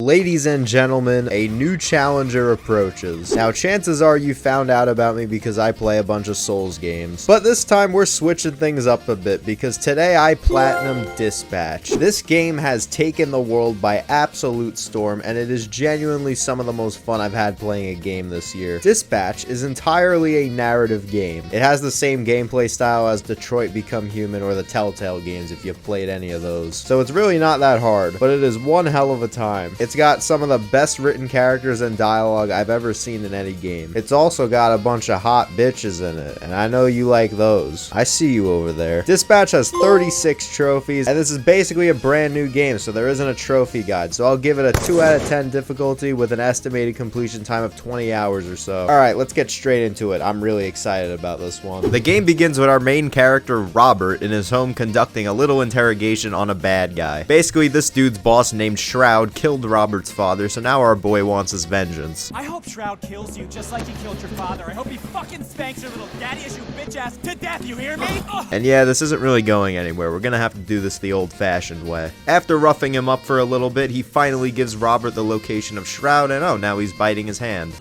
Ladies and gentlemen, a new challenger approaches. Now, chances are you found out about me because I play a bunch of Souls games. But this time we're switching things up a bit because today I platinum Dispatch. This game has taken the world by absolute storm, and it is genuinely some of the most fun I've had playing a game this year. Dispatch is entirely a narrative game. It has the same gameplay style as Detroit Become Human or the Telltale games if you've played any of those. So it's really not that hard, but it is one hell of a time. It's got some of the best written characters and dialogue I've ever seen in any game. It's also got a bunch of hot bitches in it, and I know you like those. I see you over there. Dispatch has 36 trophies, and this is basically a brand new game, so there isn't a trophy guide. So I'll give it a 2 out of 10 difficulty with an estimated completion time of 20 hours or so. Alright, let's get straight into it. I'm really excited about this one. The game begins with our main character, Robert, in his home conducting a little interrogation on a bad guy. Basically, this dude's boss named Shroud killed Robert's father, so now our boy wants his vengeance. I hope Shroud kills you just like he killed your father. I hope he fucking spanks your little daddy issue bitch ass to death, you hear me? And yeah, this isn't really going anywhere. We're gonna have to do this the old-fashioned way. After roughing him up for a little bit, he finally gives Robert the location of Shroud, and oh, now he's biting his hand.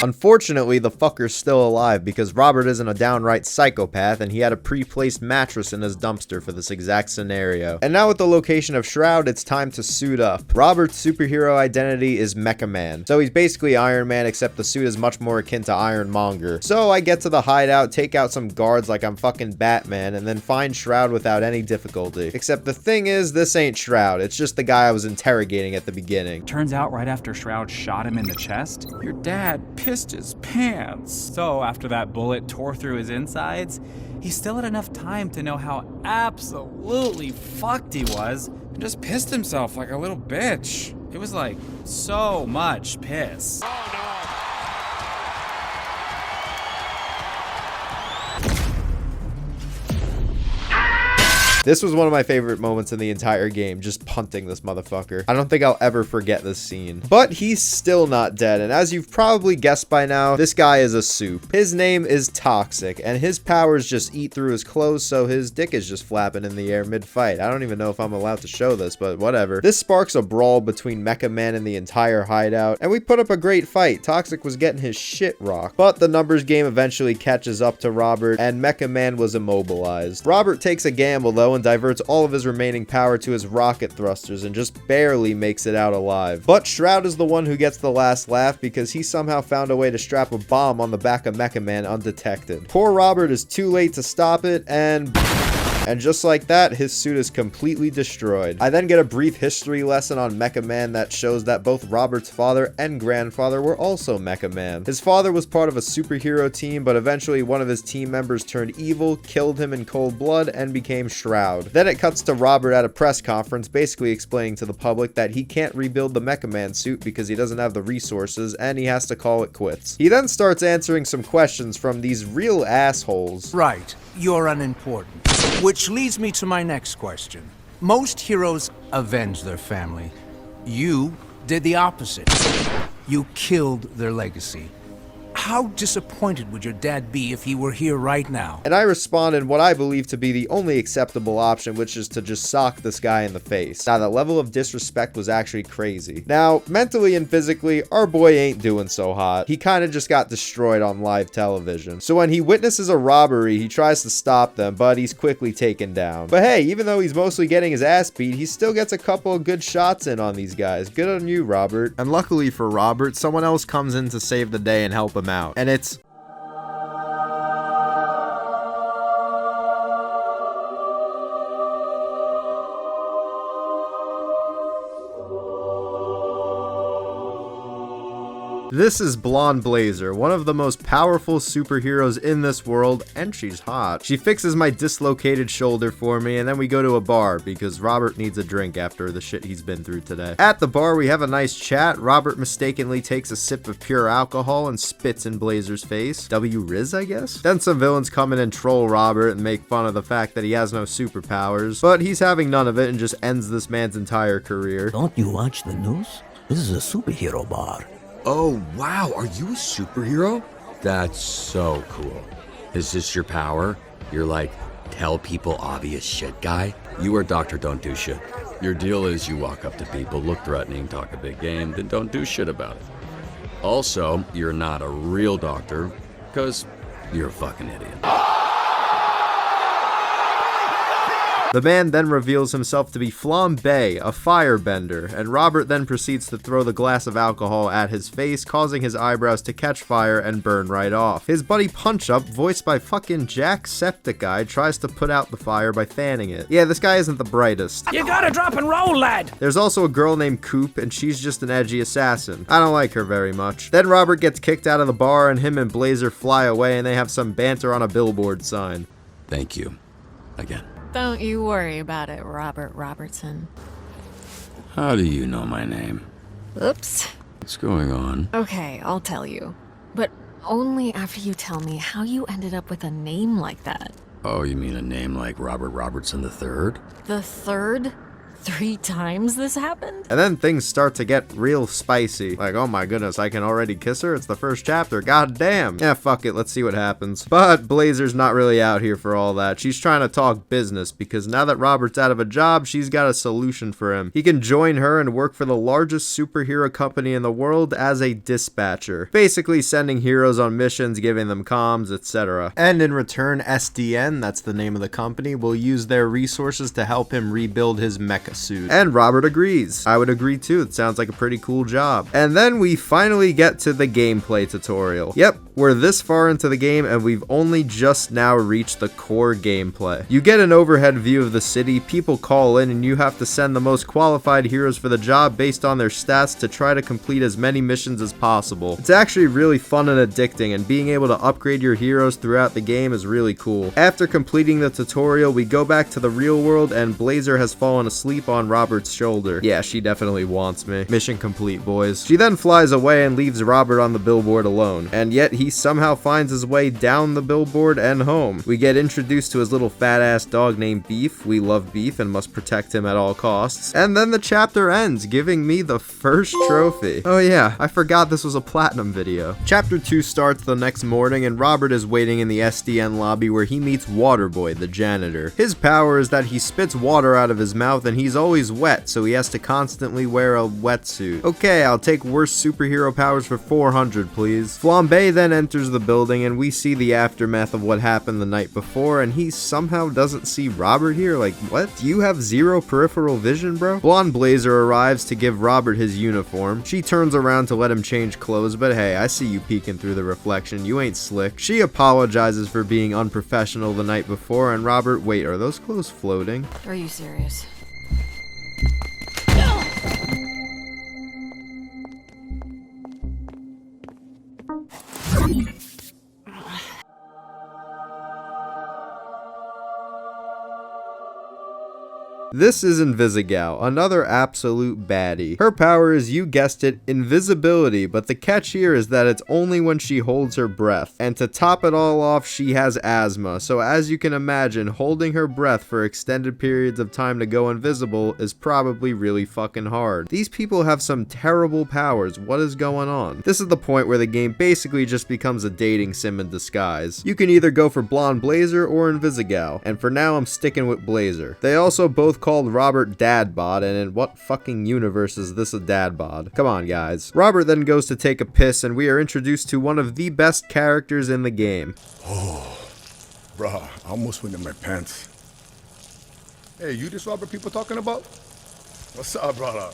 Unfortunately, the fucker's still alive because Robert isn't a downright psychopath and he had a pre-placed mattress in his dumpster for this exact scenario. And now with the location of Shroud, it's time to suit up. Robert's superhero identity is Mecha Man. So he's basically Iron Man, except the suit is much more akin to Ironmonger. So I get to the hideout, take out some guards like I'm fucking Batman, and then find Shroud without any difficulty. Except the thing is, this ain't Shroud. It's just the guy I was interrogating at the beginning. Turns out right after Shroud shot him in the chest, your dad pissed his pants. So after that bullet tore through his insides, he still had enough time to know how absolutely fucked he was and just pissed himself like a little bitch. It was like so much piss. Oh no. This was one of my favorite moments in the entire game, just punting this motherfucker. I don't think I'll ever forget this scene. But he's still not dead, and as you've probably guessed by now, this guy is a soup. His name is Toxic, and his powers just eat through his clothes, so his dick is just flapping in the air mid-fight. I don't even know if I'm allowed to show this, but whatever. This sparks a brawl between Mecha Man and the entire hideout, and we put up a great fight. Toxic was getting his shit rocked, but the numbers game eventually catches up to Robert, and Mecha Man was immobilized. Robert takes a gamble, though, and diverts all of his remaining power to his rocket thrusters and just barely makes it out alive. But Shroud is the one who gets the last laugh because he somehow found a way to strap a bomb on the back of Mecha Man undetected. Poor Robert is too late to stop it, and just like that, his suit is completely destroyed. I then get a brief history lesson on Mecha Man that shows that both Robert's father and grandfather were also Mecha Man. His father was part of a superhero team, but eventually one of his team members turned evil, killed him in cold blood, and became Shroud. Then it cuts to Robert at a press conference, basically explaining to the public that he can't rebuild the Mecha Man suit because he doesn't have the resources, and he has to call it quits. He then starts answering some questions from these real assholes. Right, you're unimportant. Which leads me to my next question. Most heroes avenge their family. You did the opposite. You killed their legacy. How disappointed would your dad be if he were here right now? And I respond in what I believe to be the only acceptable option, which is to just sock this guy in the face. Now, that level of disrespect was actually crazy. Now, mentally and physically, our boy ain't doing so hot. He kind of just got destroyed on live television. So when he witnesses a robbery, he tries to stop them, but he's quickly taken down. But hey, even though he's mostly getting his ass beat, he still gets a couple of good shots in on these guys. Good on you, Robert. And luckily for Robert, someone else comes in to save the day and help him out. And it's this is Blonde Blazer, one of the most powerful superheroes in this world, and she's hot. She fixes my dislocated shoulder for me, and then we go to a bar because Robert needs a drink after the shit he's been through today. At the bar, we have a nice chat. Robert mistakenly takes a sip of pure alcohol and spits in Blazer's face. W. Riz, I guess? Then some villains come in and troll Robert and make fun of the fact that he has no superpowers, but he's having none of it and just ends this man's entire career. Don't you watch the news? This is a superhero bar. Oh, wow, are you a superhero? That's so cool. Is this your power? You're like, tell people obvious shit guy? You are Dr. Don't Do Shit. Your deal is you walk up to people, look threatening, talk a big game, then don't do shit about it. Also, you're not a real doctor, because you're a fucking idiot. The man then reveals himself to be Flambe, a firebender, and Robert then proceeds to throw the glass of alcohol at his face, causing his eyebrows to catch fire and burn right off. His buddy Punch Up, voiced by fucking Jacksepticeye, tries to put out the fire by fanning it. Yeah, this guy isn't the brightest. You gotta drop and roll, lad! There's also a girl named Coop, and she's just an edgy assassin. I don't like her very much. Then Robert gets kicked out of the bar, and him and Blazer fly away, and they have some banter on a billboard sign. Thank you. Again. Don't you worry about it, Robert Robertson. How do you know my name? Oops. What's going on? Okay, I'll tell you. But only after you tell me how you ended up with a name like that. Oh, you mean a name like Robert Robertson III? The third? 3 times this happened? And then things start to get real spicy. Like, oh my goodness, I can already kiss her? It's the first chapter, god damn. Yeah, fuck it, let's see what happens. But Blazer's not really out here for all that. She's trying to talk business, because now that Robert's out of a job, she's got a solution for him. He can join her and work for the largest superhero company in the world as a dispatcher. Basically sending heroes on missions, giving them comms, etc. And in return, SDN, that's the name of the company, will use their resources to help him rebuild his mecha suit. And Robert agrees. I would agree too. It sounds like a pretty cool job. And then we finally get to the gameplay tutorial. Yep, we're this far into the game and we've only just now reached the core gameplay. You get an overhead view of the city, people call in, and you have to send the most qualified heroes for the job based on their stats to try to complete as many missions as possible. It's actually really fun and addicting, and being able to upgrade your heroes throughout the game is really cool. After completing the tutorial, we go back to the real world and Blazer has fallen asleep on Robert's shoulder. Yeah, she definitely wants me. Mission complete, boys. She then flies away and leaves Robert on the billboard alone, and yet he somehow finds his way down the billboard and home. We get introduced to his little fat ass dog named Beef. We love Beef and must protect him at all costs. And then the chapter ends, giving me the first trophy. Oh yeah, I forgot this was a platinum video. Chapter 2 starts the next morning and Robert is waiting in the SDN lobby where he meets Waterboy, the janitor. His power is that he spits water out of his mouth and he's always wet, so he has to constantly wear a wetsuit. Okay, I'll take worst superhero powers for 400, please. Flambe then enters the building and we see the aftermath of what happened the night before, and he somehow doesn't see Robert here. Like, what? Do you have zero peripheral vision, bro? Blonde Blazer arrives to give Robert his uniform. She turns around to let him change clothes, but hey, I see you peeking through the reflection. You ain't slick. She apologizes for being unprofessional the night before, and Robert, wait, are those clothes floating? Are you serious? This is Invisigal, another absolute baddie. Her power is, you guessed it, invisibility, but the catch here is that it's only when she holds her breath. And to top it all off, she has asthma, so as you can imagine, holding her breath for extended periods of time to go invisible is probably really fucking hard. These people have some terrible powers. What is going on? This is the point where the game basically just becomes a dating sim in disguise. You can either go for Blonde Blazer or Invisigal, and for now I'm sticking with Blazer. They also both called Robert Dadbod, and in what fucking universe is this a dadbod? Come on, guys. Robert then goes to take a piss, and we are introduced to one of the best characters in the game. Oh, bruh, I almost went in my pants. Hey, you this Robert people talking about? What's up, brother?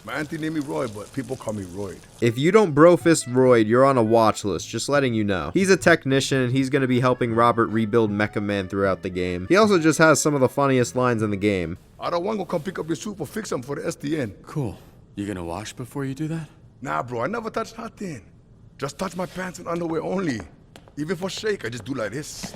My auntie named me Roy, but people call me Royd. If you don't brofist Royd, you're on a watch list, just letting you know. He's a technician, and he's going to be helping Robert rebuild Mecha Man throughout the game. He also just has some of the funniest lines in the game. I don't want to come pick up your soup or fix them for the SDN. Cool. You gonna wash before you do that? Nah, bro, I never touch nothing. Just touch my pants and underwear only. Even for shake, I just do like this.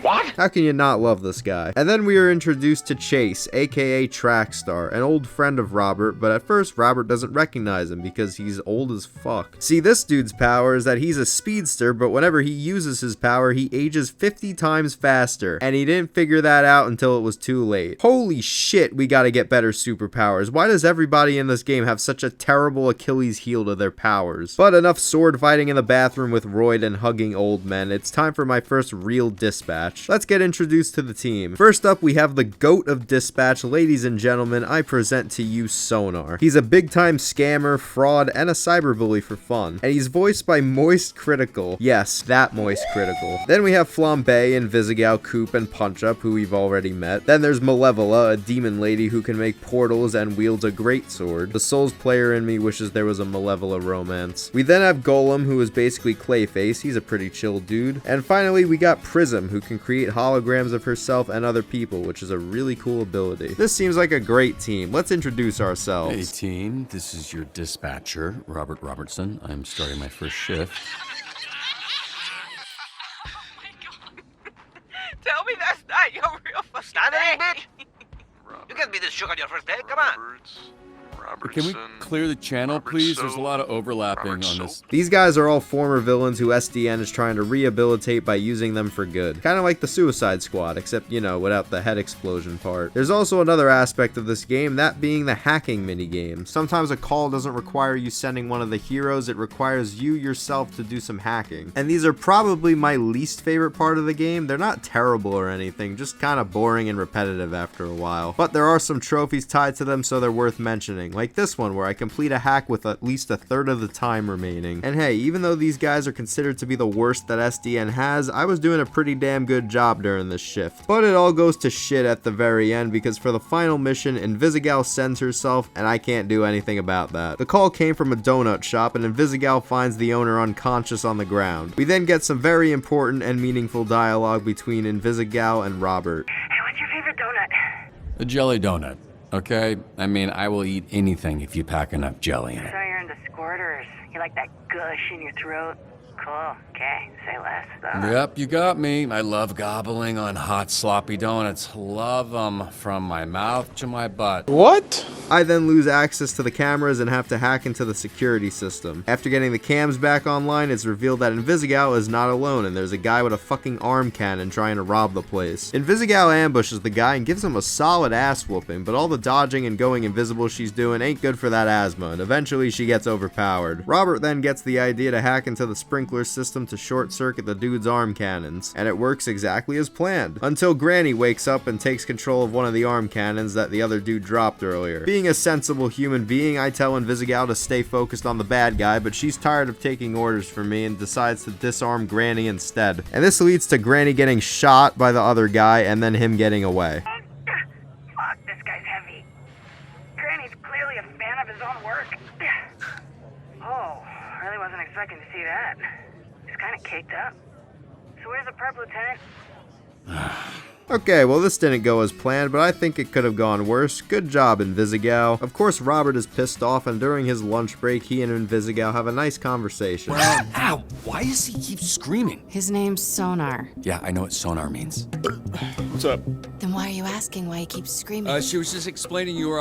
What? How can you not love this guy? And then we are introduced to Chase, aka Trackstar, an old friend of Robert, but at first Robert doesn't recognize him because he's old as fuck. See, this dude's power is that he's a speedster, but whenever he uses his power, he ages 50 times faster, and he didn't figure that out until it was too late. Holy shit, we gotta get better superpowers. Why does everybody in this game have such a terrible Achilles heel to their powers? But enough sword fighting in the bathroom with Royd and hugging old men. It's time for my first real dispatch. Dispatch. Let's get introduced to the team. First up, we have the GOAT of Dispatch. Ladies and gentlemen, I present to you Sonar. He's a big-time scammer, fraud, and a cyberbully for fun. And he's voiced by Moist Critical. Yes, that Moist Critical. Then we have Flambe, Invisigal, Coop, and Punch-Up, who we've already met. Then there's Malevola, a demon lady who can make portals and wields a greatsword. The Souls player in me wishes there was a Malevola romance. We then have Golem, who is basically Clayface. He's a pretty chill dude. And finally, we got Prism, who can create holograms of herself and other people, which is a really cool ability. This seems like a great team. Let's introduce ourselves. Hey team, this is your dispatcher, Robert Robertson. I'm starting my first shift. Tell me that's not your real fucking Stop name. it, bitch! You can't be this shook on your first day. Come on. Can we clear the channel, please? There's a lot of overlapping on this. These guys are all former villains who SDN is trying to rehabilitate by using them for good. Kind of like the Suicide Squad, except, you know, without the head explosion part. There's also another aspect of this game, that being the hacking minigame. Sometimes a call doesn't require you sending one of the heroes, it requires you yourself to do some hacking. And these are probably my least favorite part of the game. They're not terrible or anything, just kind of boring and repetitive after a while. But there are some trophies tied to them, so they're worth mentioning. Like this one where I complete a hack with at least a third of the time remaining. And hey, even though these guys are considered to be the worst that SDN has, I was doing a pretty damn good job during this shift. But it all goes to shit at the very end because for the final mission, Invisigal sends herself and I can't do anything about that. The call came from a donut shop and Invisigal finds the owner unconscious on the ground. We then get some very important and meaningful dialogue between Invisigal and Robert. Hey, what's your favorite donut? A jelly donut, okay? I mean, I will eat anything if you pack enough jelly in it. So you're into squirters. You like that gush in your throat? Cool. Okay, say less, though. Yep, you got me. I love gobbling on hot, sloppy donuts. Love them from my mouth to my butt. What? I then lose access to the cameras and have to hack into the security system. After getting the cams back online, it's revealed that Invisigal is not alone and there's a guy with a fucking arm cannon trying to rob the place. Invisigal ambushes the guy and gives him a solid ass whooping, but all the dodging and going invisible she's doing ain't good for that asthma, and eventually she gets overpowered. Robert then gets the idea to hack into the sprinkler system to short circuit the dude's arm cannons, and it works exactly as planned. Until Granny wakes up and takes control of one of the arm cannons that the other dude dropped earlier. Being a sensible human being, I tell Invisigal to stay focused on the bad guy, but she's tired of taking orders from me and decides to disarm Granny instead. And this leads to Granny getting shot by the other guy and then him getting away. Fuck, this guy's heavy. Granny's clearly a fan of his own work. Oh, really wasn't expecting to see that. He's kind of caked up. So where's the prep, Lieutenant? Okay, well this didn't go as planned, but I think it could have gone worse. Good job, Invisigal. Of course, Robert is pissed off, and during his lunch break, he and Invisigal have a nice conversation. Ow! Why does he keep screaming? His name's Sonar. Yeah, I know what sonar means. What's up? Then why are you asking why he keeps screaming? She was just explaining your,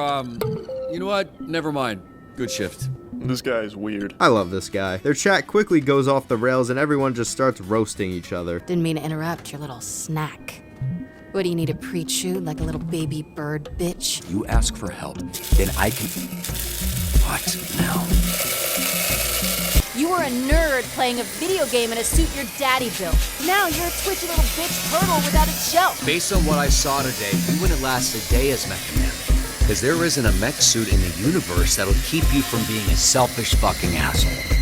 you know what? Never mind. Good shift. This guy is weird. I love this guy. Their chat quickly goes off the rails, and everyone just starts roasting each other. Didn't mean to interrupt your little snack. What do you need to pre-chew like a little baby bird, bitch? You ask for help, then I can... What now? You were a nerd playing a video game in a suit your daddy built. Now you're a twitchy little bitch turtle without a shell. Based on what I saw today, you wouldn't last a day as Mecha Man. Because there isn't a mech suit in the universe that'll keep you from being a selfish fucking asshole.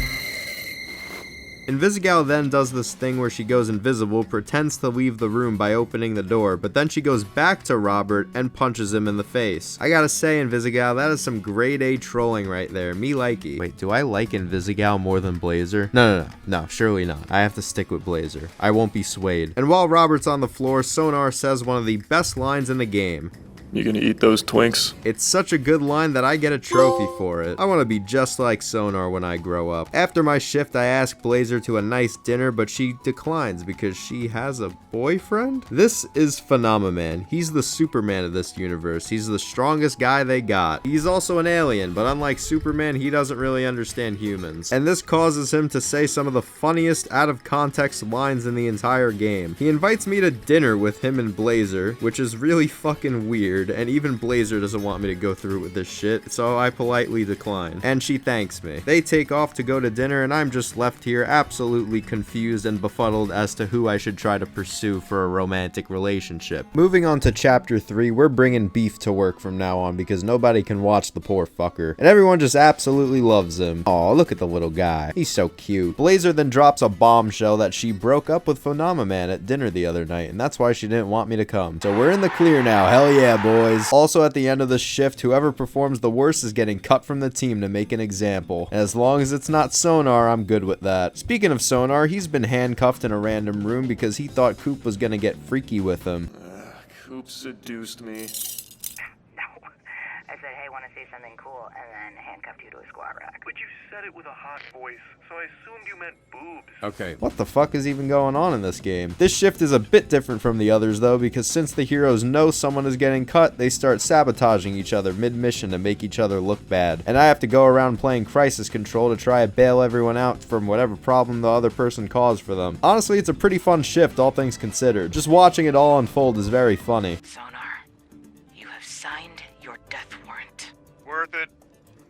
Invisigal then does this thing where she goes invisible, pretends to leave the room by opening the door, but then she goes back to Robert and punches him in the face. I gotta say, Invisigal, that is some grade A trolling right there. Me likey. Wait, do I like Invisigal more than Blazer? No, surely not. I have to stick with Blazer. I won't be swayed. And while Robert's on the floor, Sonar says one of the best lines in the game. You gonna eat those Twinks? It's such a good line that I get a trophy for it. I want to be just like Sonar when I grow up. After my shift, I ask Blazer to a nice dinner, but she declines because she has a boyfriend? This is Phenomenon. He's the Superman of this universe. He's the strongest guy they got. He's also an alien, but unlike Superman, he doesn't really understand humans. And this causes him to say some of the funniest out of context lines in the entire game. He invites me to dinner with him and Blazer, which is really fucking weird. weird, and even Blazer doesn't want me to go through with this shit, so I politely decline. And she thanks me. They take off to go to dinner, and I'm just left here absolutely confused and befuddled as to who I should try to pursue for a romantic relationship. Moving on to chapter 3, we're bringing beef to work from now on because nobody can watch the poor fucker. And everyone just absolutely loves him. Aw, look at the little guy. He's so cute. Blazer then drops a bombshell that she broke up with Phenomaman at dinner the other night, and that's why she didn't want me to come. So we're in the clear now. Hell yeah, boys. Also, at the end of the shift, whoever performs the worst is getting cut from the team to make an example. And as long as it's not Sonar, I'm good with that. Speaking of Sonar, he's been handcuffed in a random room because he thought Coop was gonna get freaky with him. Coop seduced me. I said, hey, want to say something cool, and then handcuffed you to a squat rack. But you said it with a hot voice, so I assumed you meant boobs. Okay. What the fuck is even going on in this game? This shift is a bit different from the others though, because since the heroes know someone is getting cut, they start sabotaging each other mid-mission to make each other look bad. And I have to go around playing crisis control to try to bail everyone out from whatever problem the other person caused for them. Honestly, it's a pretty fun shift, all things considered. Just watching it all unfold is very funny. Sonar, you have signed your death warrant. Worth it.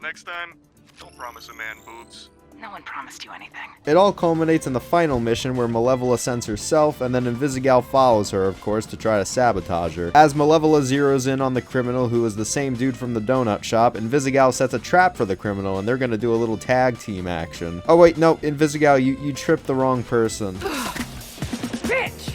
Next time, don't promise a man boobs. No one promised you anything. It all culminates in the final mission where Malevola sends herself, and then Invisigal follows her, of course, to try to sabotage her. As Malevola zeroes in on the criminal, who is the same dude from the donut shop, Invisigal sets a trap for the criminal, and they're gonna do a little tag team action. Oh wait, no, Invisigal, you tripped the wrong person. Bitch!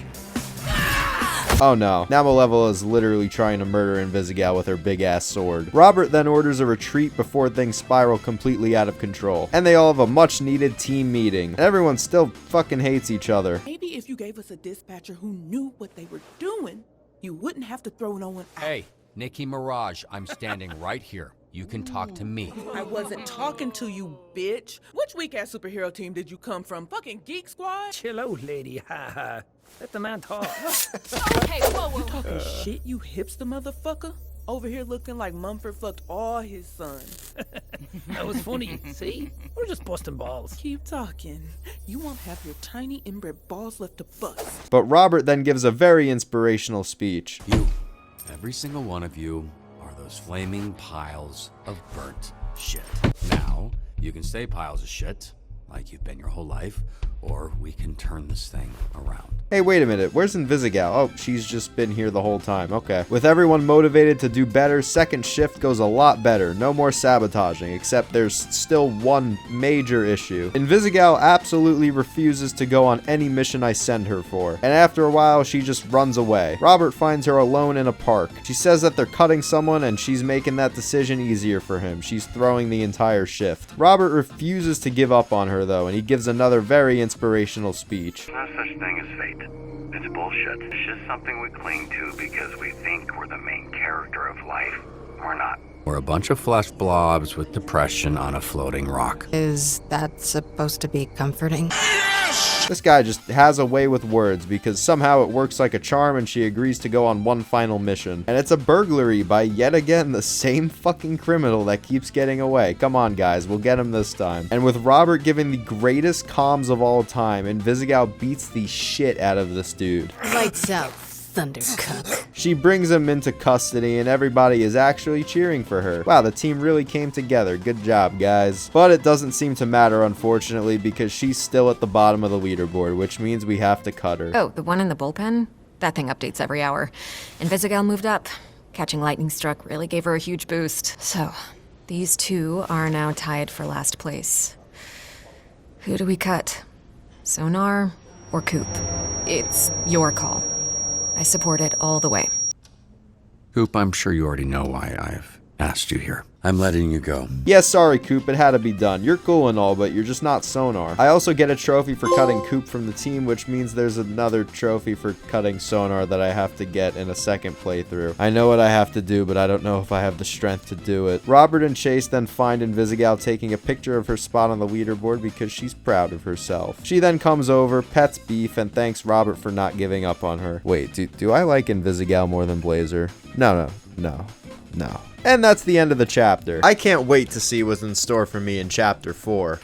Oh no, now Malevola is literally trying to murder Invisigal with her big ass sword. Robert then orders a retreat before things spiral completely out of control. And they all have a much needed team meeting. And everyone still fucking hates each other. Maybe if you gave us a dispatcher who knew what they were doing, you wouldn't have to throw no one out. Hey, Nicki Mirage, I'm standing right here. You can talk to me. I wasn't talking to you, bitch. Which weak-ass superhero team did you come from? Fucking Geek Squad? Chill out, lady. Ha ha. Let the man talk. Okay, whoa. You talking shit, you hipster motherfucker? Over here looking like Mumford fucked all his sons. That was funny. See? We're just busting balls. Keep talking. You won't have your tiny inbred balls left to bust. But Robert then gives a very inspirational speech. You, every single one of you, are those flaming piles of burnt shit. Now, you can stay piles of shit, like you've been your whole life, or we can turn this thing around. Hey, wait a minute. Where's Invisigal? Oh, she's just been here the whole time. Okay. With everyone motivated to do better, second shift goes a lot better. No more sabotaging, except there's still one major issue. Invisigal absolutely refuses to go on any mission I send her for. And after a while, she just runs away. Robert finds her alone in a park. She says that they're cutting someone, and she's making that decision easier for him. She's throwing the entire shift. Robert refuses to give up on her, though, and he gives another very inspirational speech. No such thing as fate. It's bullshit. It's just something we cling to because we think we're the main character of life. We're not. We're a bunch of flesh blobs with depression on a floating rock. Is that supposed to be comforting? This guy just has a way with words because somehow it works like a charm and she agrees to go on one final mission. And it's a burglary by yet again the same fucking criminal that keeps getting away. Come on guys, we'll get him this time. And with Robert giving the greatest comms of all time, Invisigal beats the shit out of this dude. Lights out, Thundercuck. She brings him into custody and everybody is actually cheering for her. Wow, the team really came together. Good job, guys. But it doesn't seem to matter, unfortunately, because she's still at the bottom of the leaderboard, which means we have to cut her. Oh, the one in the bullpen? That thing updates every hour. Invisigal moved up. Catching lightning struck really gave her a huge boost. So, these two are now tied for last place. Who do we cut? Sonar or Coop? It's your call. I support it all the way. Coop, I'm sure you already know why I've asked you here. I'm letting you go. Yeah, sorry, Coop. It had to be done. You're cool and all, but you're just not Sonar. I also get a trophy for cutting Coop from the team, which means there's another trophy for cutting Sonar that I have to get in a second playthrough. I know what I have to do, but I don't know if I have the strength to do it. Robert and Chase then find Invisigal taking a picture of her spot on the leaderboard because she's proud of herself. She then comes over, pets Beef, and thanks Robert for not giving up on her. Wait, do I like Invisigal more than Blazer? No. And that's the end of the chapter. I can't wait to see what's in store for me in chapter 4.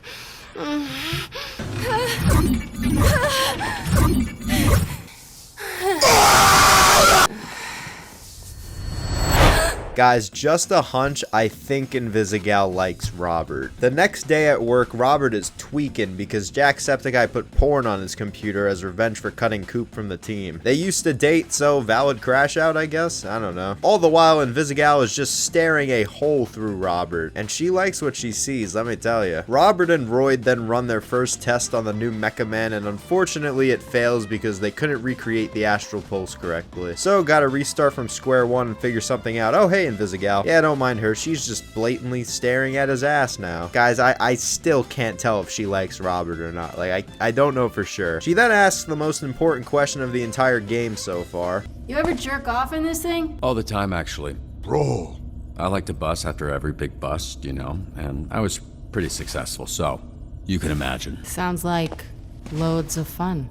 Guys, just a hunch, I think Invisigal likes Robert. The next day at work, Robert is tweaking because Jacksepticeye put porn on his computer as revenge for cutting Coop from the team. They used to date, so valid crash out, I guess? I don't know. All the while, Invisigal is just staring a hole through Robert, and she likes what she sees, let me tell you. Robert and Royd then run their first test on the new Mecha Man, and unfortunately it fails because they couldn't recreate the Astral Pulse correctly. So, gotta restart from square one and figure something out. Oh, hey, Invisigal. Yeah, don't mind her. She's just blatantly staring at his ass now. Guys, I still can't tell if she likes Robert or not. Like, I don't know for sure. She then asks the most important question of the entire game so far. You ever jerk off in this thing? All the time, actually. Bro. I like to bust after every big bust, you know, and I was pretty successful, so you can imagine. Sounds like loads of fun.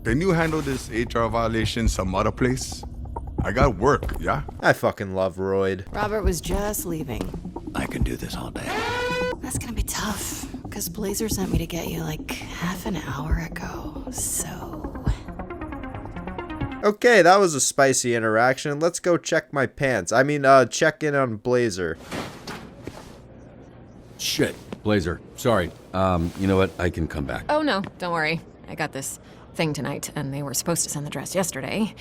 Can you handle this HR violation some other place? I got work, yeah? I fucking love Royd. Robert was just leaving. I can do this all day. That's gonna be tough, because Blazer sent me to get you like half an hour ago, so... Okay, that was a spicy interaction. Let's go check my pants. I mean, check in on Blazer. Shit, Blazer. Sorry. You know what? I can come back. Oh, no, don't worry. I got this thing tonight, and they were supposed to send the dress yesterday.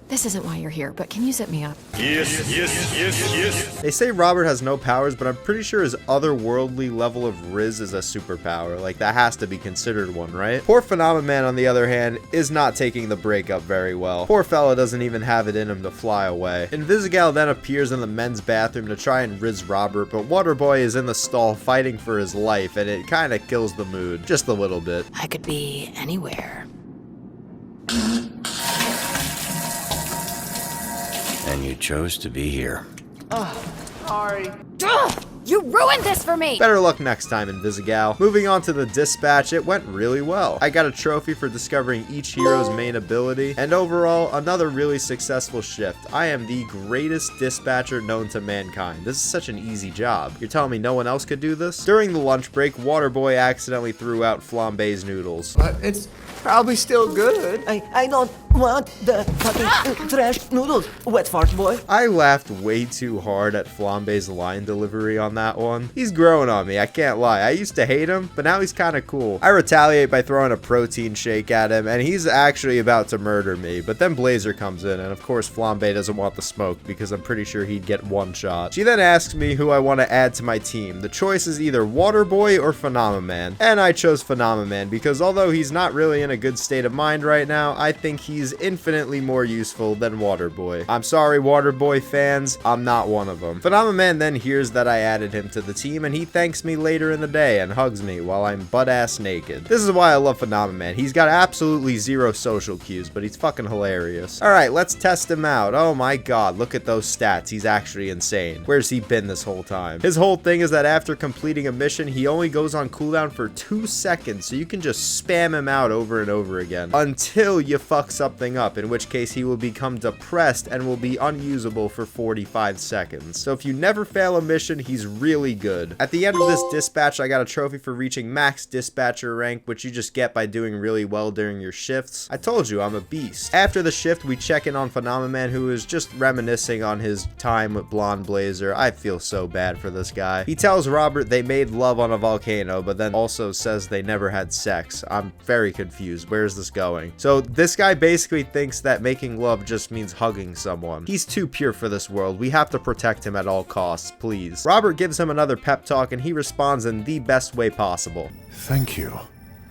This isn't why you're here, but can you zip me up? Yes. They say Robert has no powers, but I'm pretty sure his otherworldly level of Riz is a superpower. Like, that has to be considered one, right? Poor Phenomenon, on the other hand, is not taking the breakup very well. Poor fella doesn't even have it in him to fly away. Invisigal then appears in the men's bathroom to try and Riz Robert, but Waterboy is in the stall fighting for his life, and it kind of kills the mood. Just a little bit. I could be anywhere. And you chose to be here. Sorry. Ugh! You ruined this for me! Better luck next time, Invisigal. Moving on to the dispatch, it went really well. I got a trophy for discovering each hero's main ability, and overall, another really successful shift. I am the greatest dispatcher known to mankind. This is such an easy job. You're telling me no one else could do this? During the lunch break, Waterboy accidentally threw out Flambe's noodles. It's probably still good. I don't want the fucking trash noodles, wet fart boy. I laughed way too hard at Flambe's line delivery on that one. He's growing on me, I can't lie. I used to hate him, but now he's kind of cool. I retaliate by throwing a protein shake at him, and he's actually about to murder me, but then Blazer comes in, and of course Flambe doesn't want the smoke because I'm pretty sure he'd get one shot. She then asks me who I want to add to my team. The choice is either Waterboy or Phenomenon, and I chose Phenomenon because although he's not really in a good state of mind right now, I think he's infinitely more useful than Waterboy. I'm sorry, Waterboy fans, I'm not one of them. Phenomenon then hears that I added him to the team, and he thanks me later in the day and hugs me while I'm butt-ass naked. This is why I love Phenomenon. He's got absolutely zero social cues, but he's fucking hilarious. Alright, let's test him out. Oh my god, look at those stats. He's actually insane. Where's he been this whole time? His whole thing is that after completing a mission, he only goes on cooldown for 2 seconds, so you can just spam him out over and over again until you fuck something up, in which case he will become depressed and will be unusable for 45 seconds. So if you never fail a mission, he's really good. At the end of this dispatch, I got a trophy for reaching max dispatcher rank, which you just get by doing really well during your shifts. I told you, I'm a beast. After the shift, we check in on Phenomenon, who is just reminiscing on his time with Blonde Blazer. I feel so bad for this guy. He tells Robert they made love on a volcano, but then also says they never had sex. I'm very confused. Where is this going? So this guy basically thinks that making love just means hugging someone. He's too pure for this world. We have to protect him at all costs, please. Robert gives him another pep talk, and he responds in the best way possible. Thank you.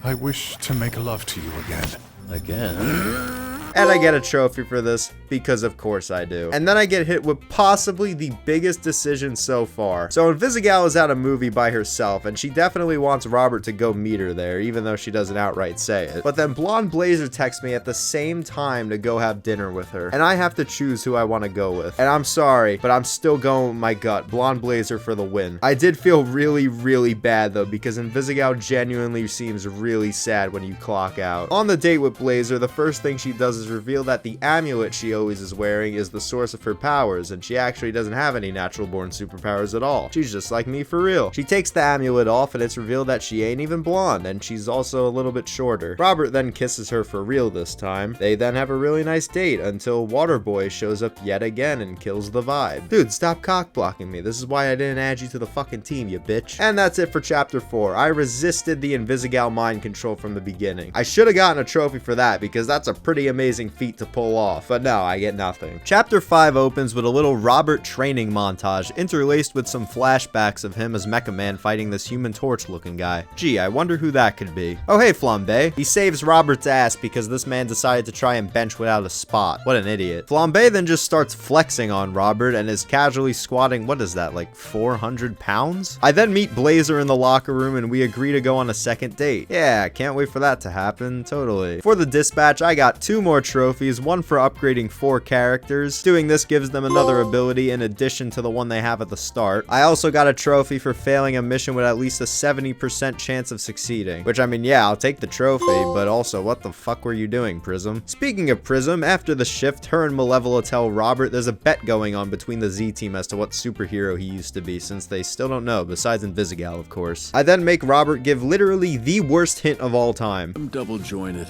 I wish to make love to you again. Again? And I get a trophy for this, because of course I do. And then I get hit with possibly the biggest decision so far. So Invisigal is at a movie by herself, and she definitely wants Robert to go meet her there, even though she doesn't outright say it. But then Blonde Blazer texts me at the same time to go have dinner with her, and I have to choose who I want to go with. And I'm sorry, but I'm still going with my gut. Blonde Blazer for the win. I did feel really, really bad though, because Invisigal genuinely seems really sad when you clock out. On the date with Blazer, the first thing she does is is revealed that the amulet she always is wearing is the source of her powers, and she actually doesn't have any natural born superpowers at all. She's just like me for real. She takes the amulet off and it's revealed that she ain't even blonde, and she's also a little bit shorter. Robert then kisses her for real this time. They then have a really nice date until Waterboy shows up yet again and kills the vibe. Dude, stop cock blocking me. This is why I didn't add you to the fucking team, you bitch. And that's it for chapter 4. I resisted the Invisigal mind control from the beginning. I should have gotten a trophy for that because that's a pretty amazing feat to pull off, but no, I get nothing. Chapter 5 opens with a little Robert training montage interlaced with some flashbacks of him as Mecha Man fighting this Human Torch looking guy. Gee, I wonder who that could be. Oh hey, Flambe. He saves Robert's ass because this man decided to try and bench without a spot. What an idiot. Flambe then just starts flexing on Robert and is casually squatting, what is that, like 400 pounds? I then meet Blazer in the locker room and we agree to go on a second date. Yeah, can't wait for that to happen, totally. For the dispatch, I got 2 more trophies, one for upgrading 4 characters. Doing this gives them another ability in addition to the one they have at the start. I also got a trophy for failing a mission with at least a 70% chance of succeeding. Which, I mean, yeah, I'll take the trophy, but also, what the fuck were you doing, Prism? Speaking of Prism, after the shift, her and Malevola tell Robert there's a bet going on between the Z-Team as to what superhero he used to be, since they still don't know, besides Invisigal, of course. I then make Robert give literally the worst hint of all time. I'm double jointed.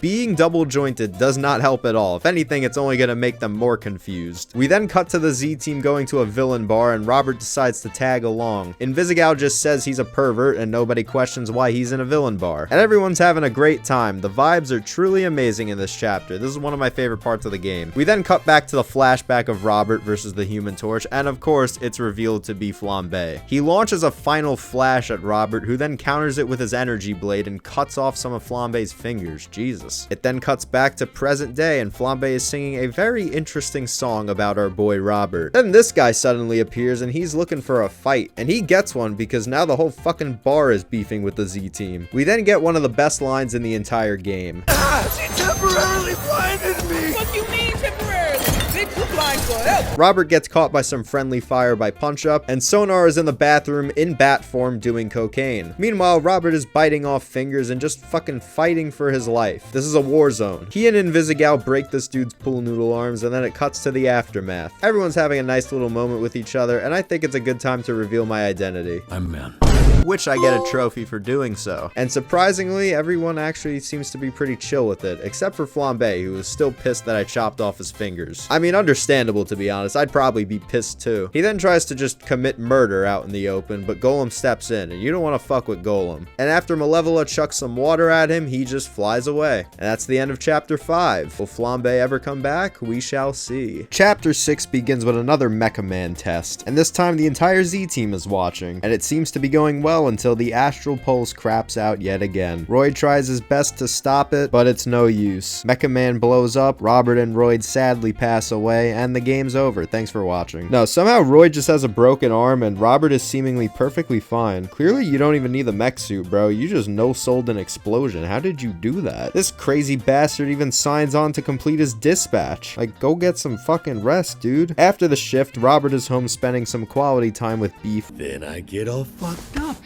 Being double jointed does not help at all. If anything, it's only going to make them more confused. We then cut to the Z-Team going to a villain bar and Robert decides to tag along. Invisigal just says he's a pervert and nobody questions why he's in a villain bar. And everyone's having a great time. The vibes are truly amazing in this chapter. This is one of my favorite parts of the game. We then cut back to the flashback of Robert versus the Human Torch, and of course, it's revealed to be Flambe. He launches a final flash at Robert, who then counters it with his energy blade and cuts off some of Flambe's fingers. Jesus. It then cuts back to present day and Flambe is singing a very interesting song about our boy Robert. Then this guy suddenly appears and he's looking for a fight, and he gets one because now the whole fucking bar is beefing with the Z-Team. We then get one of the best lines in the entire game. She temporarily blinded me! What you mean temporarily? Bitch, you blind forever! Robert gets caught by some friendly fire by Punch Up, and Sonar is in the bathroom in bat form doing cocaine. Meanwhile, Robert is biting off fingers and just fucking fighting for his life. This is a war zone. He and Invisigal break this dude's pool noodle arms, and then it cuts to the aftermath. Everyone's having a nice little moment with each other, and I think it's a good time to reveal my identity. I'm man. Which I get a trophy for doing so. And surprisingly, everyone actually seems to be pretty chill with it, except for Flambe, who is still pissed that I chopped off his fingers. I mean, understandable to be honest, I'd probably be pissed too. He then tries to just commit murder out in the open, but Golem steps in, and you don't want to fuck with Golem. And after Malevola chucks some water at him, he just flies away. And that's the end of chapter 5. Will Flambe ever come back? We shall see. Chapter 6 begins with another Mecha Man test, and this time the entire Z-Team is watching, and it seems to be going well until the Astral Pulse craps out yet again. Royd tries his best to stop it, but it's no use. Mecha Man blows up, Robert and Royd sadly pass away, and the game's over. Thanks for watching. No, somehow Royd just has a broken arm, and Robert is seemingly perfectly fine. Clearly, you don't even need the mech suit, bro. You just no-sold an explosion. How did you do that? This crazy bastard even signs on to complete his dispatch. Like, go get some fucking rest, dude. After the shift, Robert is home spending some quality time with Beef. Then I get all fucked up.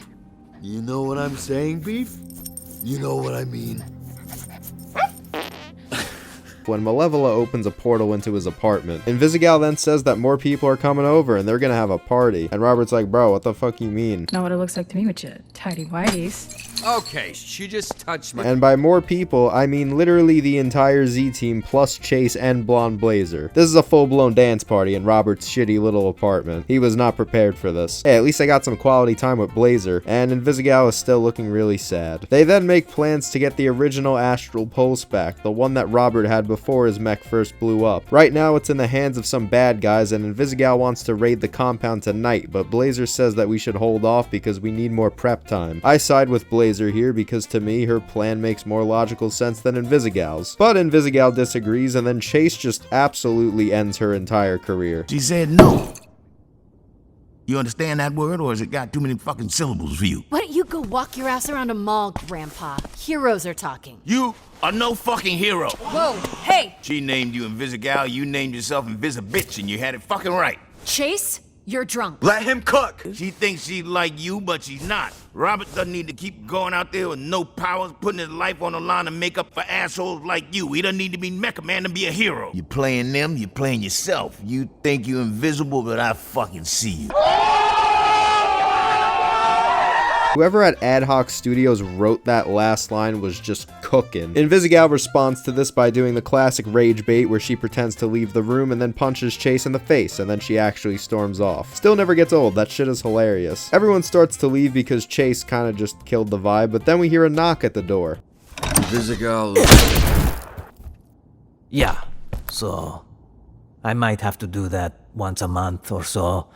You know what I'm saying, Beef? You know what I mean? When Malevola opens a portal into his apartment, Invisigal then says that more people are coming over and they're gonna have a party. And Robert's like, bro, what the fuck you mean? Not what it looks like to me with your tidy whities. Okay, she just touched my... And by more people, I mean literally the entire Z-Team plus Chase and Blonde Blazer. This is a full-blown dance party in Robert's shitty little apartment. He was not prepared for this. Hey, at least I got some quality time with Blazer, and Invisigal is still looking really sad. They then make plans to get the original Astral Pulse back, the one that Robert had before his mech first blew up. Right now, it's in the hands of some bad guys, and Invisigal wants to raid the compound tonight, but Blazer says that we should hold off because we need more prep time. I side with Blazer here because to me her plan makes more logical sense than Invisigal's. But Invisigal disagrees, and then Chase just absolutely ends her entire career. She said no. You understand that word, or has it got too many fucking syllables for you? Why don't you go walk your ass around a mall, Grandpa? Heroes are talking. You are no fucking hero. Whoa, hey! She named you Invisigal, you named yourself Invisibitch, and you had it fucking right. Chase, You're drunk. Let him cook! She thinks she's like you, but she's not. Robert doesn't need to keep going out there with no powers, putting his life on the line to make up for assholes like you. He doesn't need to be Mecha Man to be a hero. You're playing them, you're playing yourself. You think you're invisible, but I fucking see you. Whoever at Ad Hoc Studios wrote that last line was just cooking. Invisigal responds to this by doing the classic rage bait where she pretends to leave the room and then punches Chase in the face, and then she actually storms off. Still never gets old, that shit is hilarious. Everyone starts to leave because Chase kinda just killed the vibe, but then we hear a knock at the door. Invisigal. Yeah, so I might have to do that once a month or so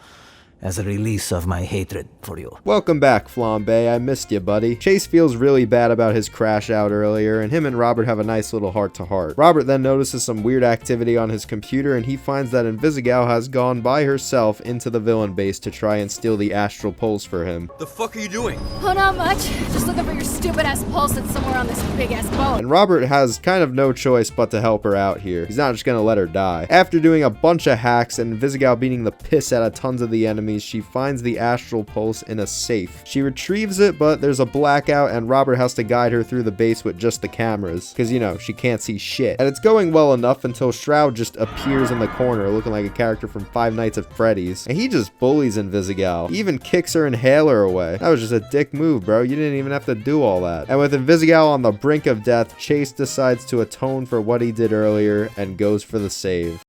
as a release of my hatred for you. Welcome back, Flambe. I missed you, buddy. Chase feels really bad about his crash out earlier, and him and Robert have a nice little heart-to-heart. Robert then notices some weird activity on his computer, and he finds that Invisigal has gone by herself into the villain base to try and steal the astral pulse for him. The fuck are you doing? Oh, not much. Just looking for your stupid-ass pulse that's somewhere on this big-ass bone. And Robert has kind of no choice but to help her out here. He's not just gonna let her die. After doing a bunch of hacks and Invisigal beating the piss out of tons of the enemies, she finds the astral pulse in a safe. She retrieves it, but there's a blackout and Robert has to guide her through the base with just the cameras, because you know, she can't see shit. And it's going well enough until Shroud just appears in the corner looking like a character from Five Nights at Freddy's, and he just bullies Invisigal. He even kicks her inhaler away. That was just a dick move, bro. You didn't even have to do all that. And with Invisigal on the brink of death, Chase decides to atone for what he did earlier and goes for the save.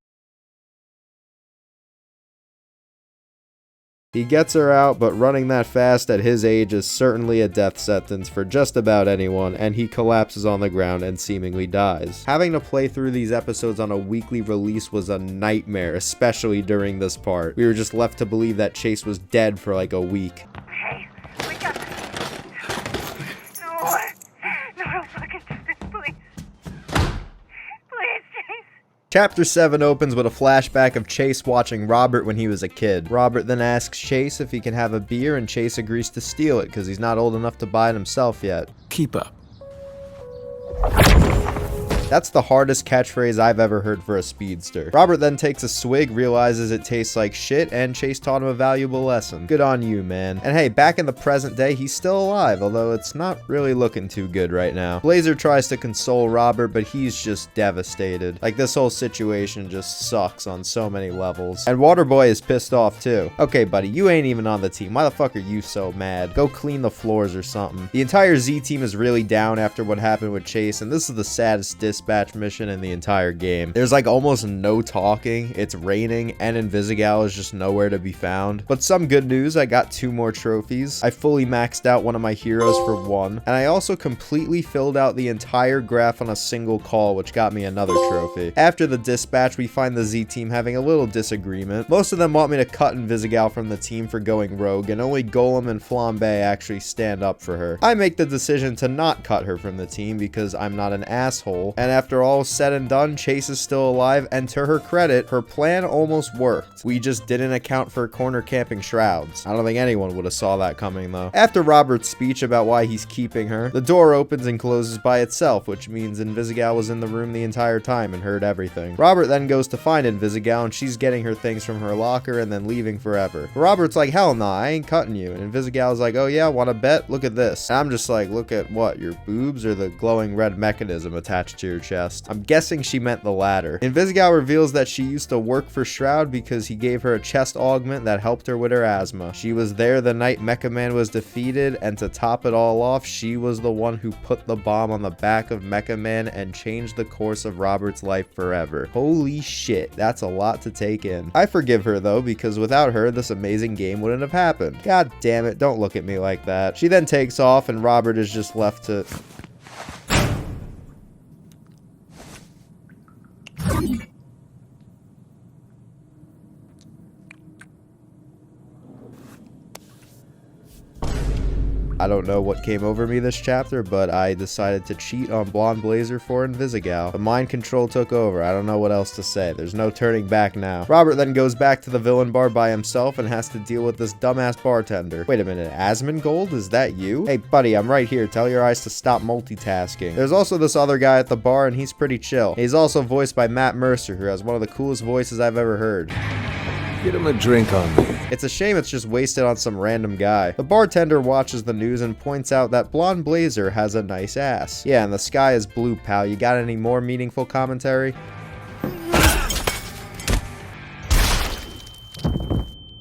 He gets her out, but running that fast at his age is certainly a death sentence for just about anyone, and he collapses on the ground and seemingly dies. Having to play through these episodes on a weekly release was a nightmare, especially during this part. We were just left to believe that Chase was dead for like a week. Hey, we got this. No, don't fucking do this, please. Please, Chase. Chapter 7 opens with a flashback of Chase watching Robert when he was a kid. Robert then asks Chase if he can have a beer, and Chase agrees to steal it because he's not old enough to buy it himself yet. Keep up. That's the hardest catchphrase I've ever heard for a speedster. Robert then takes a swig, realizes it tastes like shit, and Chase taught him a valuable lesson. Good on you, man. And hey, back in the present day, he's still alive, although it's not really looking too good right now. Blazer tries to console Robert, but he's just devastated. Like, this whole situation just sucks on so many levels. And Waterboy is pissed off too. Okay, buddy, you ain't even on the team. Why the fuck are you so mad? Go clean the floors or something. The entire Z team is really down after what happened with Chase, and this is the saddest dispatch mission in the entire game. There's like almost no talking, it's raining, and Invisigal is just nowhere to be found. But some good news, I got 2 more trophies. I fully maxed out one of my heroes for 1, and I also completely filled out the entire graph on a single call, which got me another trophy. After the dispatch, we find the Z team having a little disagreement. Most of them want me to cut Invisigal from the team for going rogue, and only Golem and Flambe actually stand up for her. I make the decision to not cut her from the team because I'm not an asshole, and after all said and done, Chase is still alive, and to her credit, her plan almost worked. We just didn't account for corner camping Shrouds. I don't think anyone would have saw that coming though. After Robert's speech about why he's keeping her, the door opens and closes by itself, which means Invisigal was in the room the entire time and heard everything. Robert then goes to find Invisigal, and she's getting her things from her locker and then leaving forever. Robert's like, hell nah, I ain't cutting you. And Invisigal's like, oh yeah, wanna bet? Look at this. And I'm just like, look at what? Your boobs or the glowing red mechanism attached to your chest? I'm guessing she meant the latter. Invisigal reveals that she used to work for Shroud because he gave her a chest augment that helped her with her asthma. She was there the night Mecha Man was defeated, and to top it all off, she was the one who put the bomb on the back of Mecha Man and changed the course of Robert's life forever. Holy shit, that's a lot to take in. I forgive her though, because without her, this amazing game wouldn't have happened. God damn it, don't look at me like that. She then takes off, and Robert is just left to... I don't know what came over me this chapter, but I decided to cheat on Blonde Blazer for Invisigal. The mind control took over. I don't know what else to say. There's no turning back now. Robert then goes back to the villain bar by himself and has to deal with this dumbass bartender. Wait a minute, Asmongold? Is that you? Hey buddy, I'm right here. Tell your eyes to stop multitasking. There's also this other guy at the bar, and he's pretty chill. He's also voiced by Matt Mercer, who has one of the coolest voices I've ever heard. Get him a drink on me. It's a shame it's just wasted on some random guy. The bartender watches the news and points out that Blonde Blazer has a nice ass. Yeah, and the sky is blue, pal. You got any more meaningful commentary?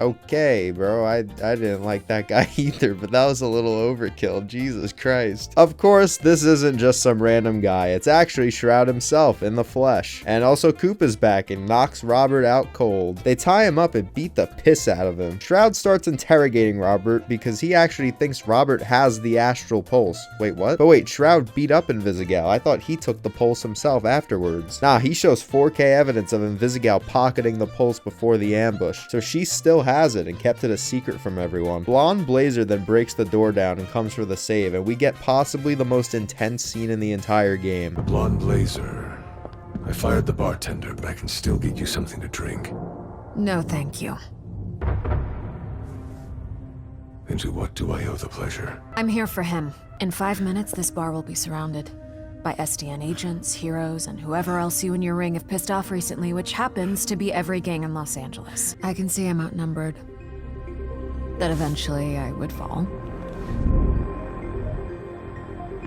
Okay, bro, I didn't like that guy either, but that was a little overkill. Jesus Christ. Of course, this isn't just some random guy. It's actually Shroud himself in the flesh. And also Coop is back and knocks Robert out cold. They tie him up and beat the piss out of him. Shroud starts interrogating Robert because he actually thinks Robert has the astral pulse. Wait, what? But wait, Shroud beat up Invisigal. I thought he took the pulse himself afterwards. Nah, he shows 4K evidence of Invisigal pocketing the pulse before the ambush. So she still has it and kept it a secret from everyone. Blonde Blazer then breaks the door down and comes for the save, and we get possibly the most intense scene in the entire game. Blonde Blazer, I fired the bartender, but I can still get you something to drink. No, thank you. And to what do I owe the pleasure? I'm here for him. In 5 minutes, this bar will be surrounded by SDN agents, heroes, and whoever else you and your ring have pissed off recently, which happens to be every gang in Los Angeles. I can see I'm outnumbered. That eventually I would fall.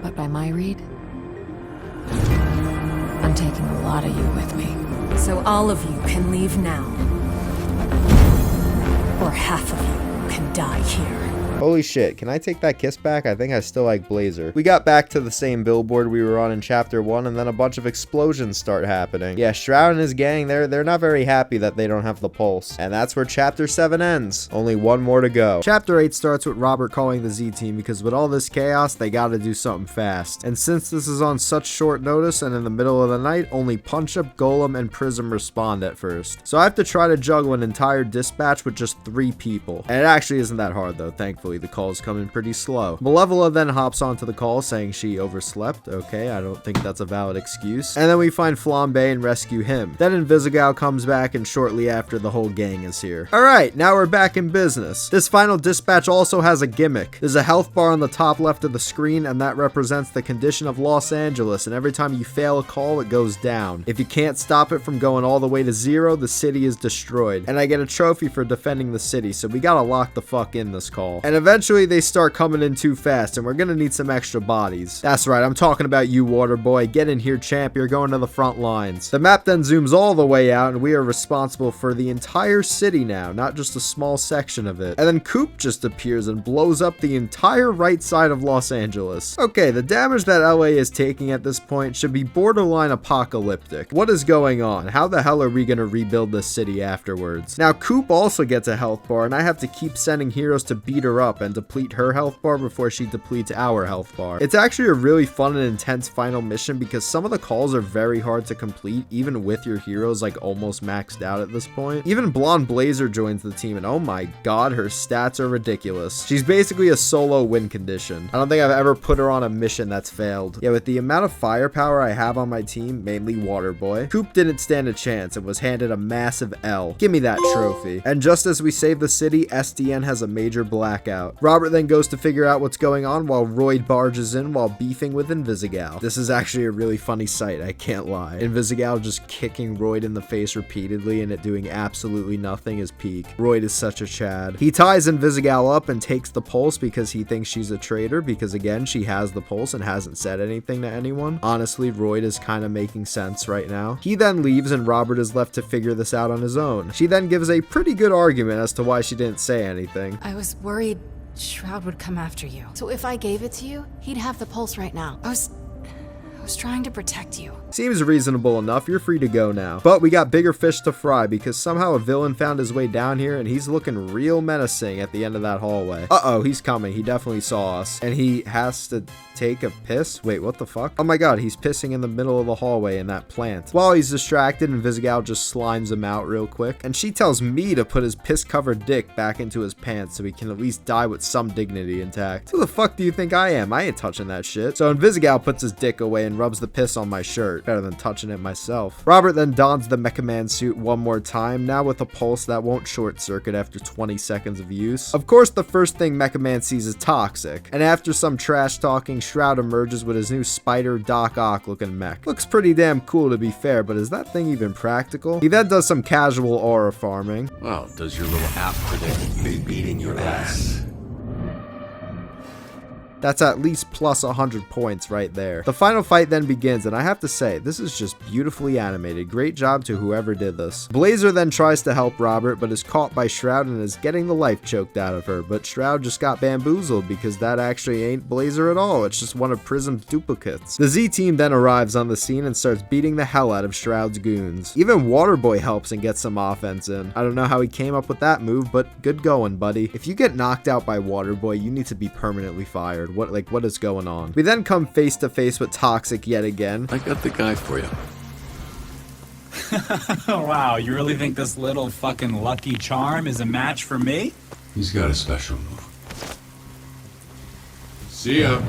But by my read, I'm taking a lot of you with me. So all of you can leave now. Or half of you can die here. Holy shit, can I take that kiss back? I think I still like Blazer. We got back to the same billboard we were on in Chapter 1, and then a bunch of explosions start happening. Yeah, Shroud and his gang, they're not very happy that they don't have the pulse. And that's where Chapter 7 ends. Only one more to go. Chapter 8 starts with Robert calling the Z-Team because with all this chaos, they gotta do something fast. And since this is on such short notice and in the middle of the night, only Punch-Up, Golem, and Prism respond at first. So I have to try to juggle an entire dispatch with just 3 people. And it actually isn't that hard though, thankfully. The calls come in pretty slow. Malevola then hops onto the call saying she overslept. Okay, I don't think that's a valid excuse. And then we find Flambe and rescue him. Then Invisigal comes back, and shortly after, the whole gang is here. Alright, now we're back in business. This final dispatch also has a gimmick. There's a health bar on the top left of the screen, and that represents the condition of Los Angeles, and every time you fail a call, it goes down. If you can't stop it from going all the way to 0, the city is destroyed. And I get a trophy for defending the city, so we gotta lock the fuck in this call. And eventually they start coming in too fast, and we're gonna need some extra bodies. That's right, I'm talking about you, Waterboy. Get in here, champ. You're going to the front lines. The map then zooms all the way out, and we are responsible for the entire city now, not just a small section of it. And then Coop just appears and blows up the entire right side of Los Angeles. Okay, the damage that LA is taking at this point should be borderline apocalyptic. What is going on? How the hell are we gonna rebuild this city afterwards? Now, Coop also gets a health bar, and I have to keep sending heroes to beat her up and deplete her health bar before she depletes our health bar. It's actually a really fun and intense final mission because some of the calls are very hard to complete, even with your heroes like almost maxed out at this point. Even Blonde Blazer joins the team, and oh my god, her stats are ridiculous. She's basically a solo win condition. I don't think I've ever put her on a mission that's failed. Yeah, with the amount of firepower I have on my team, mainly Waterboy, Coop didn't stand a chance and was handed a massive L. Give me that trophy. And just as we save the city, SDN has a major blackout. Robert then goes to figure out what's going on while Royd barges in while beefing with Invisigal. This is actually a really funny sight, I can't lie. Invisigal just kicking Royd in the face repeatedly and it doing absolutely nothing is peak. Royd is such a Chad. He ties Invisigal up and takes the pulse because he thinks she's a traitor because again, she has the pulse and hasn't said anything to anyone. Honestly, Royd is kind of making sense right now. He then leaves and Robert is left to figure this out on his own. She then gives a pretty good argument as to why she didn't say anything. I was worried Shroud would come after you. So if I gave it to you, he'd have the pulse right now. I was trying to protect you. Seems reasonable enough, you're free to go now. But we got bigger fish to fry because somehow a villain found his way down here and he's looking real menacing at the end of that hallway. Uh-oh, he's coming. He definitely saw us. And he has to take a piss? Wait, what the fuck? Oh my god, he's pissing in the middle of the hallway in that plant. While he's distracted, Invisigal just slimes him out real quick. And she tells me to put his piss-covered dick back into his pants so he can at least die with some dignity intact. Who the fuck do you think I am? I ain't touching that shit. So Invisigal puts his dick away and and rubs the piss on my shirt. Better than touching it myself. Robert then dons the Mecha Man suit one more time, now with a pulse that won't short circuit after 20 seconds of use. Of course, the first thing Mecha Man sees is Toxic, and after some trash talking, Shroud emerges with his new Spider Doc Ock looking mech. Looks pretty damn cool to be fair, but is that thing even practical? He then does some casual aura farming. Well, does your little app predict me beating your ass? That's at least plus 100 points right there. The final fight then begins, and I have to say, this is just beautifully animated. Great job to whoever did this. Blazer then tries to help Robert, but is caught by Shroud and is getting the life choked out of her. But Shroud just got bamboozled because that actually ain't Blazer at all. It's just one of Prism's duplicates. The Z team then arrives on the scene and starts beating the hell out of Shroud's goons. Even Waterboy helps and gets some offense in. I don't know how he came up with that move, but good going, buddy. If you get knocked out by Waterboy, you need to be permanently fired. What is going on? We then come face to face with Toxic yet again. I got the guy for you. Wow, you really think this little fucking Lucky Charm is a match for me? He's got a special move. See ya.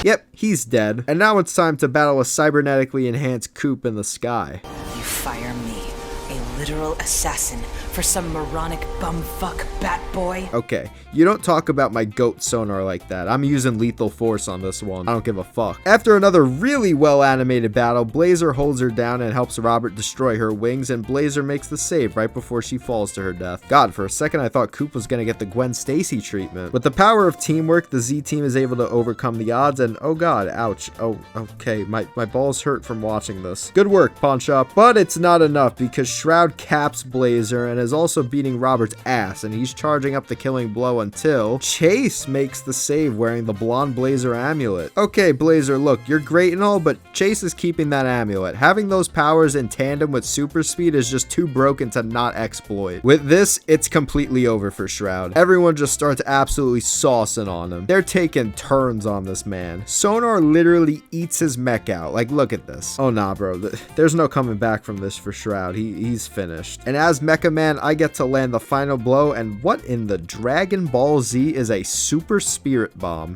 Yep, he's dead. And now it's time to battle a cybernetically enhanced Coop in the sky. You fire me, a literal assassin, for some moronic bumfuck bat boy? Okay, you don't talk about my goat sonar like that. I'm using lethal force on this one. I don't give a fuck. After another really well animated battle, Blazer holds her down and helps Robert destroy her wings, and Blazer makes the save right before she falls to her death. God, for a second I thought Coop was gonna get the Gwen Stacy treatment. With the power of teamwork, the Z team is able to overcome the odds, and oh god, ouch. Oh, okay, my balls hurt from watching this. Good work, Pawn Shop. But it's not enough because Shroud caps Blazer and is also beating Robert's ass, and he's charging up the killing blow until Chase makes the save wearing the blonde Blazer amulet. Okay, Blazer, look, you're great and all, but Chase is keeping that amulet. Having those powers in tandem with super speed is just too broken to not exploit. With this, it's completely over for Shroud. Everyone just starts absolutely saucing on him. They're taking turns on this man. Sonar literally eats his mech out. Like, look at this. Oh nah, bro. There's no coming back from this for Shroud. He's finished. And as Mecha Man, I get to land the final blow, and what in the Dragon Ball Z is a super spirit bomb?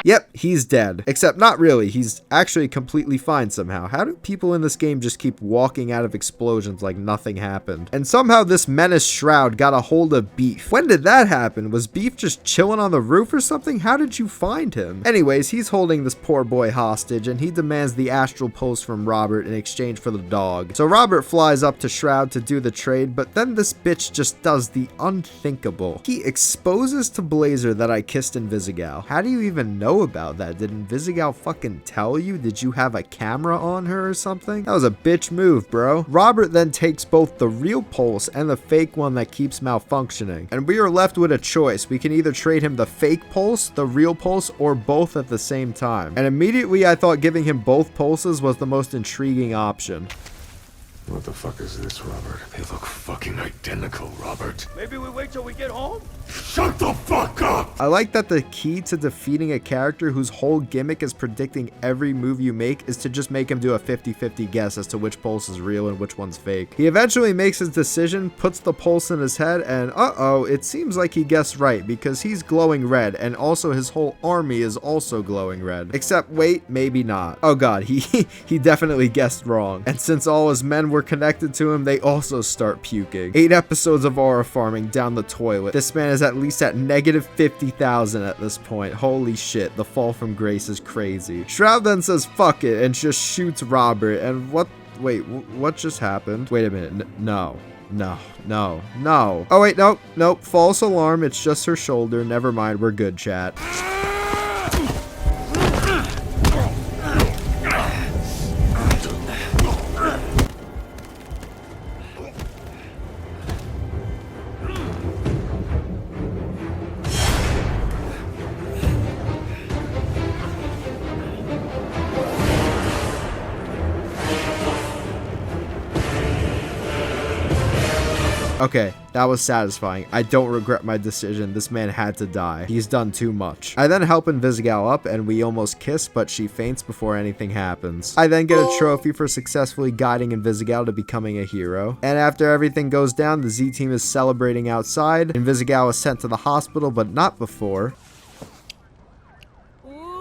Yep, he's dead. Except not really, he's actually completely fine somehow. How do people in this game just keep walking out of explosions like nothing happened? And somehow this menace Shroud got a hold of Beef. When did that happen? Was Beef just chilling on the roof or something? How did you find him? Anyways, he's holding this poor boy hostage, and he demands the astral pulse from Robert in exchange for the dog. So Robert flies up to Shroud to do the trade, but then this bitch just does the unthinkable. He exposes to Blazer that I kissed Invisigal. How do you even know about that? Did Invisigal fucking tell you? Did you have a camera on her or something? That was a bitch move, bro. Robert then takes both the real pulse and the fake one that keeps malfunctioning, and we are left with a choice. We can either trade him the fake pulse, the real pulse, or both at the same time. And immediately I thought giving him both pulses was the most intriguing option. What the fuck is this, Robert? They look fucking identical, Robert. Maybe we wait till we get home? Shut the fuck up! I like that the key to defeating a character whose whole gimmick is predicting every move you make is to just make him do a 50-50 guess as to which pulse is real and which one's fake. He eventually makes his decision, puts the pulse in his head, and uh-oh, it seems like he guessed right because he's glowing red, and also his whole army is also glowing red. Except wait, maybe not. Oh god, he definitely guessed wrong. And since all his men were connected to him, they also start puking. 8 episodes of aura farming down the toilet. This man is at least at negative 50,000 at this point. Holy shit, the fall from grace is crazy. Shroud then says fuck it and just shoots Robert, and wait, what just happened? Wait a minute, no. Oh wait, nope, false alarm, it's just her shoulder. Never mind, we're good, chat. Okay, that was satisfying. I don't regret my decision. This man had to die. He's done too much. I then help Invisigal up, and we almost kiss, but she faints before anything happens. I then get a trophy for successfully guiding Invisigal to becoming a hero. And after everything goes down, the Z team is celebrating outside. Invisigal is sent to the hospital, but not before. Ooh,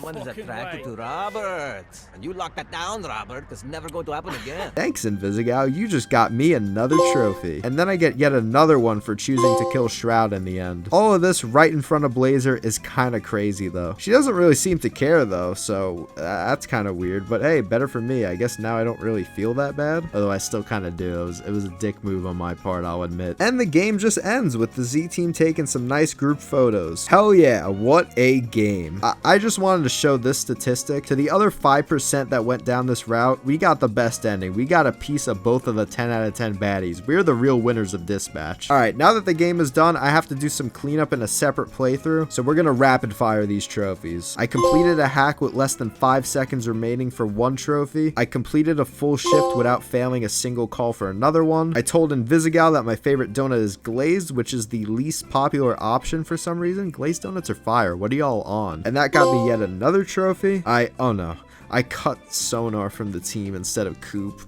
Someone is attracted to Robert. And you lock that down, Robert, because it's never going to happen again. Thanks, Invisigal. You just got me another trophy. And then I get yet another one for choosing to kill Shroud in the end. All of this right in front of Blazer is kind of crazy, though. She doesn't really seem to care, though, so that's kind of weird. But hey, better for me. I guess now I don't really feel that bad. Although I still kind of do. It was a dick move on my part, I'll admit. And the game just ends with the Z team taking some nice group photos. Hell yeah, what a game. I just wanted to show this statistic. To the other 5% that went down this route, we got the best ending. We got a piece of both of the 10 out of 10 baddies. We're the real winners of Dispatch. Alright, now that the game is done, I have to do some cleanup in a separate playthrough, so we're gonna rapid fire these trophies. I completed a hack with less than 5 seconds remaining for one trophy. I completed a full shift without failing a single call for another one. I told Invisigal that my favorite donut is glazed, which is the least popular option for some reason. Glazed donuts are fire. What are y'all on? And that got me yet another trophy. Oh no. I cut Sonar from the team instead of Coop.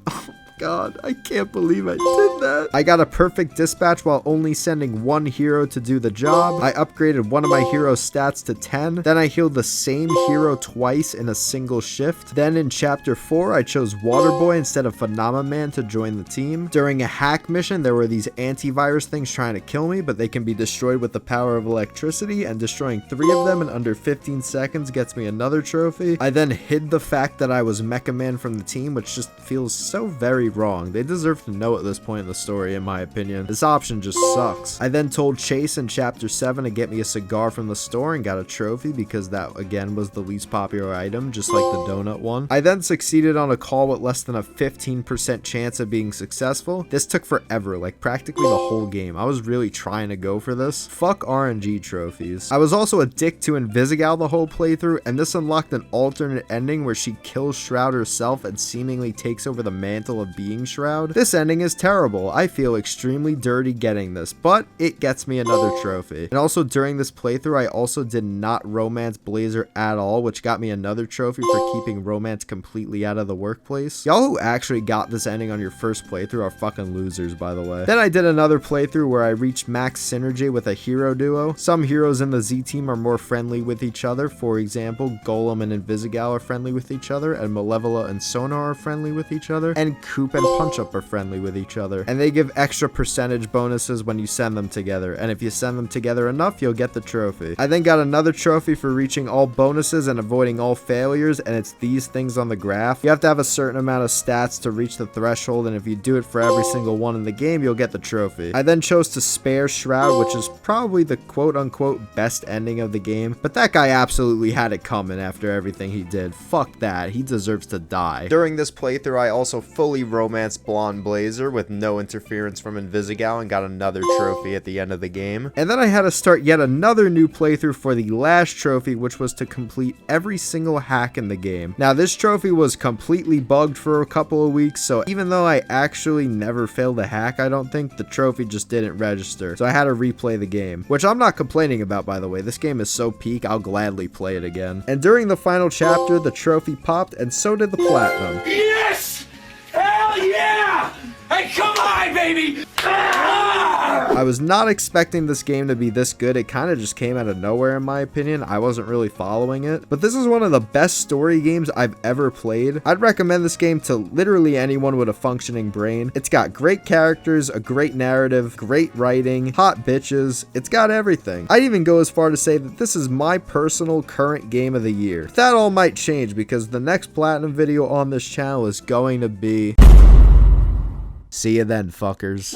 God, I can't believe I did that. I got a perfect dispatch while only sending one hero to do the job. I upgraded one of my hero's stats to 10. Then I healed the same hero twice in a single shift. Then in chapter 4, I chose Waterboy instead of Phenomenon to join the team. During a hack mission, there were these antivirus things trying to kill me, but they can be destroyed with the power of electricity, and destroying 3 of them in under 15 seconds gets me another trophy. I then hid the fact that I was Mecha Man from the team, which just feels so very wrong. They deserve to know at this point in the story, in my opinion. This option just sucks. I then told Chase in chapter 7 to get me a cigar from the store and got a trophy because that again was the least popular item, just like the donut one. I then succeeded on a call with less than a 15% chance of being successful. This took forever, like practically the whole game. I was really trying to go for this. Fuck RNG trophies. I was also a dick to Invisigal the whole playthrough, and this unlocked an alternate ending where she kills Shroud herself and seemingly takes over the mantle of being Shroud. This ending is terrible. I feel extremely dirty getting this, but it gets me another trophy. And also during this playthrough, I also did not romance Blazer at all, which got me another trophy for keeping romance completely out of the workplace. Y'all who actually got this ending on your first playthrough are fucking losers, by the way. Then I did another playthrough where I reached max synergy with a hero duo. Some heroes in the Z team are more friendly with each other. For example, Golem and Invisigal are friendly with each other, and Malevola and Sonar are friendly with each other, and Coop and Punch Up are friendly with each other. And they give extra percentage bonuses when you send them together, and if you send them together enough, you'll get the trophy. I then got another trophy for reaching all bonuses and avoiding all failures, and it's these things on the graph. You have to have a certain amount of stats to reach the threshold, and if you do it for every single one in the game, you'll get the trophy. I then chose to spare Shroud, which is probably the quote-unquote best ending of the game, but that guy absolutely had it coming after everything he did. Fuck that. He deserves to die. During this playthrough, I also fully romanced Blonde Blazer with no interference from Invisigal and got another trophy at the end of the game. And then I had to start yet another new playthrough for the last trophy, which was to complete every single hack in the game. Now, this trophy was completely bugged for a couple of weeks, so even though I actually never failed a hack, I don't think, the trophy just didn't register. So I had to replay the game, which I'm not complaining about, by the way. This game is so peak, I'll gladly play it again. And during the final chapter, the trophy popped, and so did the platinum. Yes! Hell yeah! Hey, come on, baby! I was not expecting this game to be this good. It kind of just came out of nowhere in my opinion. I wasn't really following it, but this is one of the best story games I've ever played. I'd recommend this game to literally anyone with a functioning brain. It's got great characters, a great narrative, great writing, hot bitches. It's got everything. I'd even go as far to say that this is my personal current game of the year. That all might change because the next platinum video on this channel is going to be... See you then, fuckers.